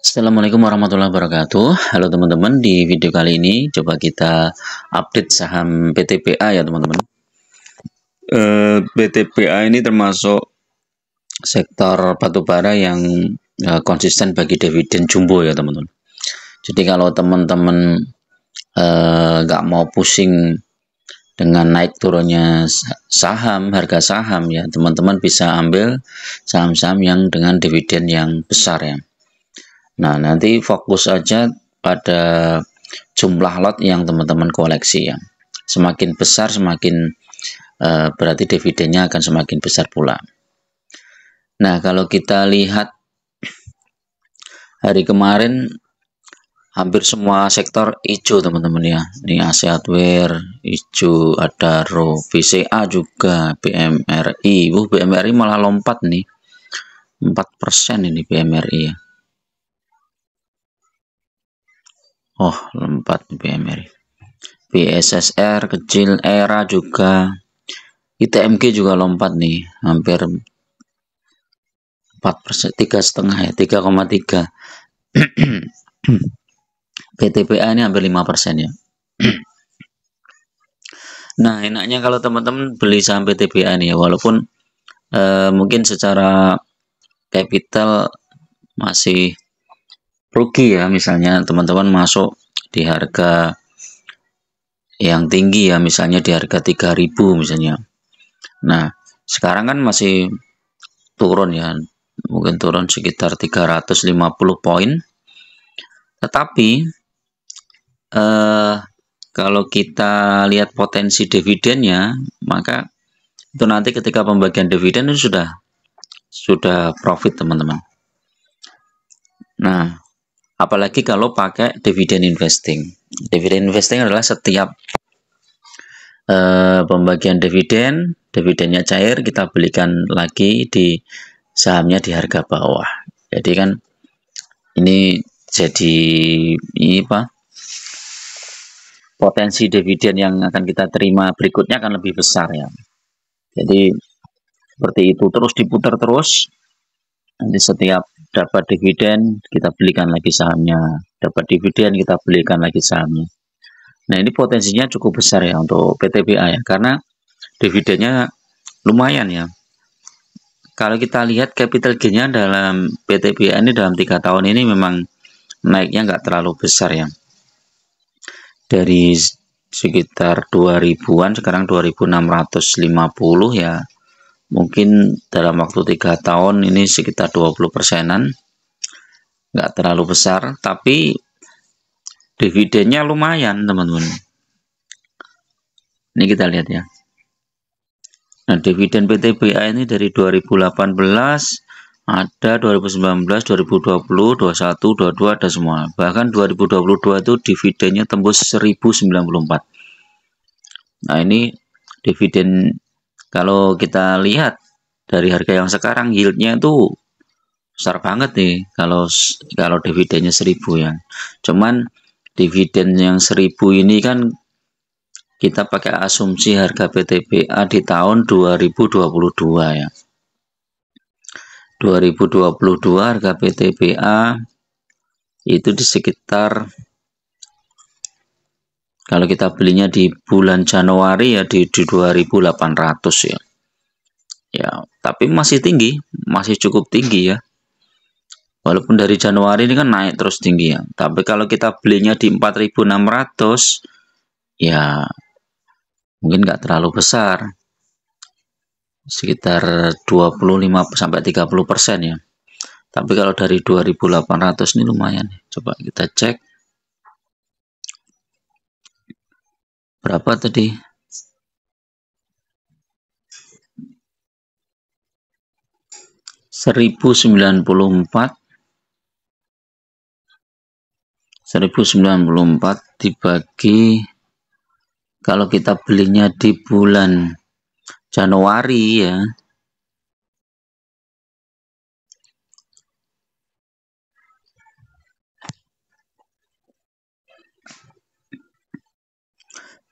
Assalamualaikum warahmatullahi wabarakatuh. Halo teman-teman, di video kali ini coba kita update saham PTPA ya teman-teman. PTPA ini termasuk sektor batubara yang konsisten bagi dividen jumbo ya teman-teman. Jadi kalau teman-teman nggak mau pusing dengan naik turunnya saham, harga saham ya, teman-teman bisa ambil saham-saham yang dengan dividen yang besar ya. Nah, nanti fokus aja pada jumlah lot yang teman-teman koleksi ya. Semakin besar, semakin berarti dividennya akan semakin besar pula. Nah, kalau kita lihat hari kemarin hampir semua sektor hijau teman-teman ya. Ini AC Hardware hijau, Adaro, BCA juga, BMRI. BMRI malah lompat nih. 4% ini BMRI ya. Oh, lompat BMRI. BSSR kecil, ERA juga, ITMG juga lompat nih, hampir 4%, 3,5 ya, 3,3. PTPA ini hampir 5% ya. Nah, enaknya kalau teman-teman beli saham PTPA nih ya, walaupun mungkin secara capital masih rugi ya, misalnya teman-teman masuk di harga yang tinggi ya, misalnya di harga 3.000 misalnya. Nah, sekarang kan masih turun ya, mungkin turun sekitar 350 poin. Tetapi kalau kita lihat potensi dividennya, maka itu nanti ketika pembagian dividen itu sudah profit teman-teman. Nah, apalagi kalau pakai dividen investing. Dividen investing adalah setiap pembagian dividennya cair, kita belikan lagi di sahamnya di harga bawah. Jadi kan ini jadi potensi dividen yang akan kita terima berikutnya akan lebih besar ya. Jadi seperti itu, terus diputar terus. Nanti setiap dapat dividen kita belikan lagi sahamnya, dapat dividen kita belikan lagi sahamnya. Nah, ini potensinya cukup besar ya untuk PTPA ya, karena dividennya lumayan ya. Kalau kita lihat capital gain-nya dalam PTPA ini dalam 3 tahun ini memang naiknya nggak terlalu besar ya. Dari sekitar 2000-an sekarang 2650 ya. Mungkin dalam waktu 3 tahun ini sekitar 20%-an, nggak terlalu besar, tapi dividennya lumayan teman-teman. Ini kita lihat ya. Nah, dividen PTBA ini dari 2018 ada, 2019, 2020, 21, 22 ada semua. Bahkan 2022 itu dividennya tembus 1094. Nah, ini dividen kalau kita lihat dari harga yang sekarang, yieldnya itu besar banget nih kalau dividennya 1000 ya. Cuman dividen yang 1000 ini kan kita pakai asumsi harga PTBA di tahun 2022 ya. 2022 harga PTBA itu di sekitar, kalau kita belinya di bulan Januari ya di 2800 ya. Ya, tapi masih tinggi, masih cukup tinggi ya. Walaupun dari Januari ini kan naik terus tinggi ya. Tapi kalau kita belinya di 4600 ya mungkin nggak terlalu besar. Sekitar 25-30% ya. Tapi kalau dari 2800 ini lumayan. Coba kita cek. Berapa tadi? 1094 dibagi, kalau kita belinya di bulan Januari ya,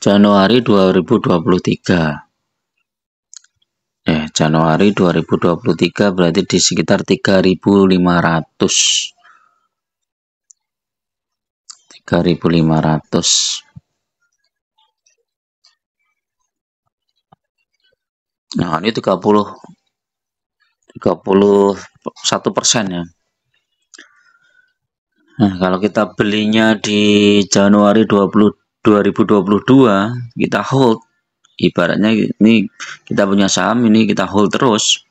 Januari 2023. Januari 2023 berarti di sekitar 3500. 3.500. Nah, ini 31% ya. Nah, kalau kita belinya di Januari 2022, kita hold. Ibaratnya ini kita punya saham, ini kita hold terus.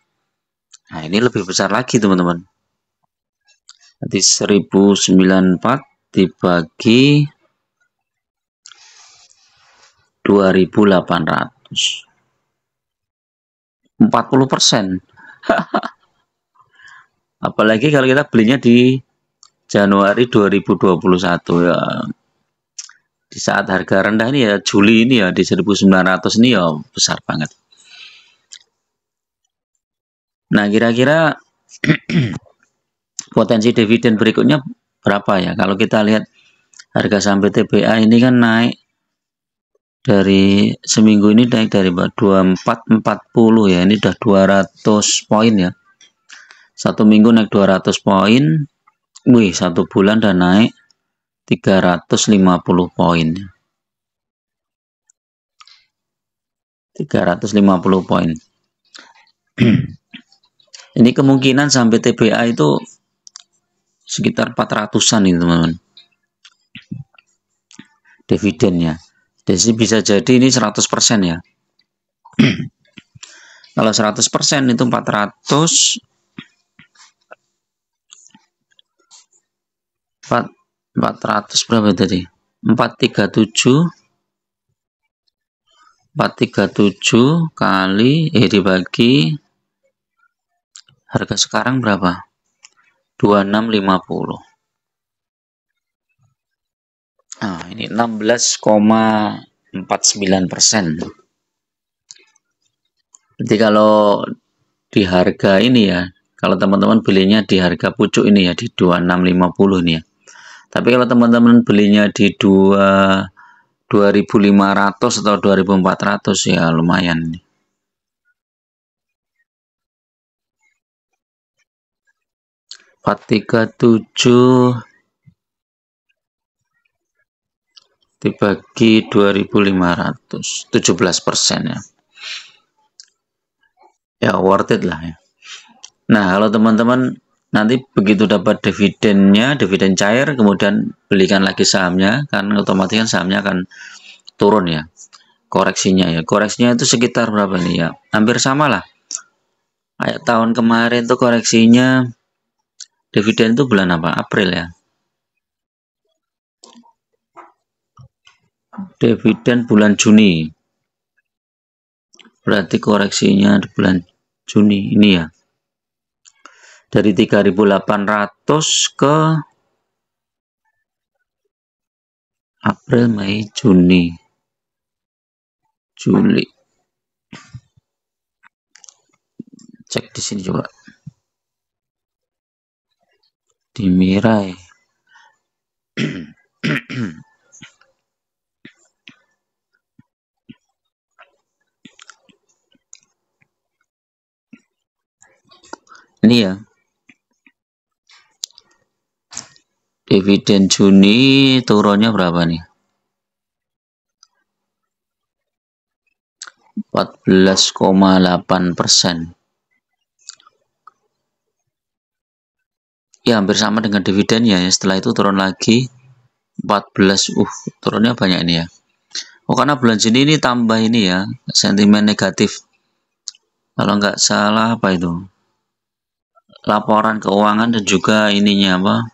Nah, ini lebih besar lagi, teman-teman. Nanti 1094 dibagi 2.800. 40%. Apalagi kalau kita belinya di Januari 2021 ya. Di saat harga rendah ini ya, Juli ini ya, di 1.900 ini ya besar banget. Nah, kira-kira potensi dividen berikutnya berapa ya? Kalau kita lihat harga saham PTBA ini kan naik dari seminggu ini, naik dari 2440 ya, ini udah 200 poin ya. Satu minggu naik 200 poin. Wih, satu bulan udah naik 350 poin. 350 poin. Ini kemungkinan sampai TBA itu sekitar 400-an ini, teman-teman. Dividennya. Jadi bisa jadi ini 100% ya. Kalau 100% itu 400 400 berapa tadi? 437 kali dibagi harga sekarang berapa? 2650. Nah, ini 16,49%. Jadi kalau di harga ini ya, kalau teman-teman belinya di harga pucuk ini ya, di 2650 ini ya. Tapi kalau teman-teman belinya di 2.500 atau 2.400 ya lumayan nih. Empat tiga tujuh dibagi 2.500, 17% ya. Ya worth it lah ya. Nah, kalau teman-teman nanti begitu dapat dividennya, dividen cair, kemudian belikan lagi sahamnya, kan otomatis kan sahamnya akan turun ya. Koreksinya ya. Koreksinya itu sekitar berapa nih ya? Hampir sama lah. Kayak tahun kemarin tuh koreksinya dividen itu bulan apa? April ya. Dividen bulan Juni. Berarti koreksinya di bulan Juni ini ya. Dari 3.800 ke April, Mei, Juni, Juli. Cek di sini coba. Di Mirai. Ini ya. Dividen Juni turunnya berapa nih? 14,8%. Ya hampir sama dengan dividennya ya. Setelah itu turun lagi 14. Turunnya banyak ini ya. Oh, karena bulan Juni ini tambah ini ya, sentimen negatif. Kalau nggak salah apa itu? Laporan keuangan dan juga ininya apa?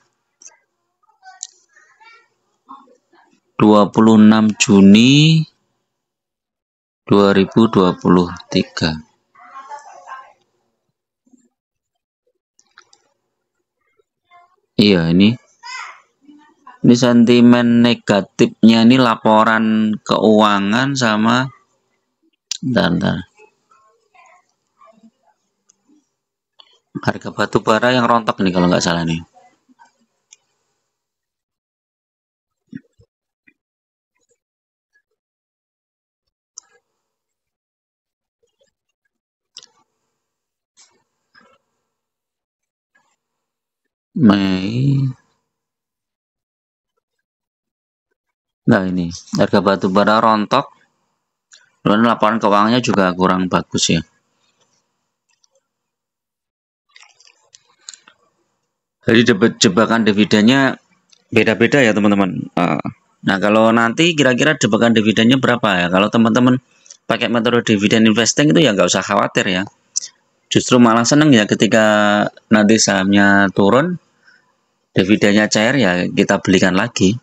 26 Juni 2023. Iya, ini sentimen negatifnya ini laporan keuangan sama bentar. Harga batu bara yang rontok nih kalau nggak salah nih. Mei Nah ini harga batu bara rontok, dan laporan keuangannya juga kurang bagus ya. Jadi jebakan dividennya beda-beda ya teman-teman. Nah kalau nanti kira-kira jebakan dividennya berapa ya? Kalau teman-teman pakai metode dividen investing itu ya nggak usah khawatir ya. Justru malah seneng ya ketika nanti sahamnya turun, dividennya cair ya kita belikan lagi.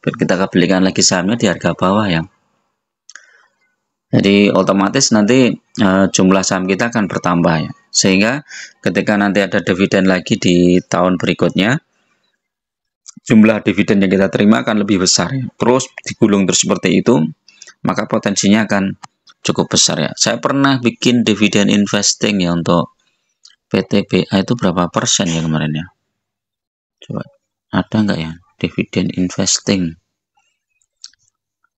Kita belikan lagi sahamnya di harga bawah ya. Jadi otomatis nanti jumlah saham kita akan bertambah ya. Sehingga ketika nanti ada dividen lagi di tahun berikutnya, jumlah dividen yang kita terima akan lebih besar ya. Terus digulung terus seperti itu, maka potensinya akan cukup besar ya. Saya pernah bikin dividen investing ya untuk PTBA itu berapa persen ya kemarin ya. Coba ada nggak ya dividen investing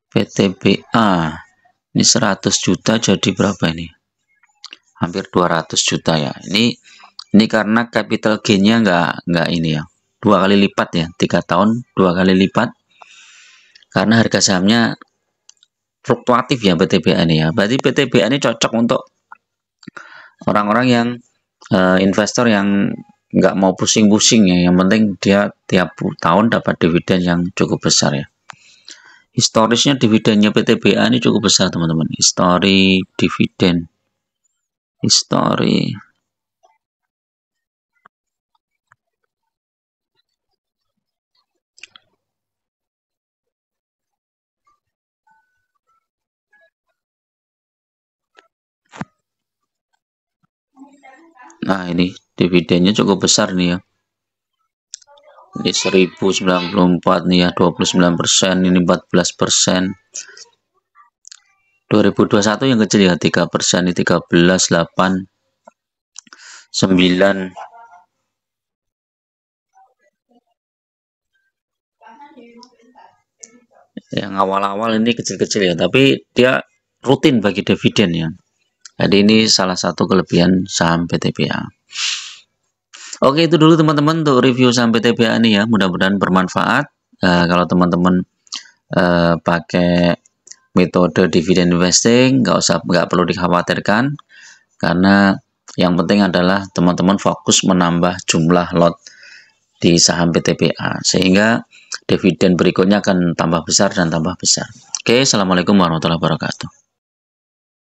PTBA ini 100 juta jadi berapa ini? Hampir 200 juta ya. Ini karena capital gain-nya nggak ini ya. 2 kali lipat ya, 3 tahun 2 kali lipat. Karena harga sahamnya fluktuatif ya PTBA ini ya. Berarti PTBA ini cocok untuk orang-orang yang investor yang nggak mau pusing-pusing ya. Yang penting dia tiap tahun dapat dividen yang cukup besar ya. Historisnya dividennya PTBA ini cukup besar teman-teman. History dividen. History. Nah ini dividennya cukup besar nih ya. Ini 1094 nih ya, 29%, ini 14%. 2021 yang kecil ya, 3%, ini 13, 8, 9. Yang awal-awal ini kecil-kecil ya, tapi dia rutin bagi dividen ya. Jadi ini salah satu kelebihan saham PTBA. Oke, itu dulu teman-teman untuk review saham PTBA ini ya. Mudah-mudahan bermanfaat. Kalau teman-teman pakai metode dividen investing, nggak perlu dikhawatirkan, karena yang penting adalah teman-teman fokus menambah jumlah lot di saham PTBA, sehingga dividen berikutnya akan tambah besar dan tambah besar. Oke, assalamualaikum warahmatullahi wabarakatuh.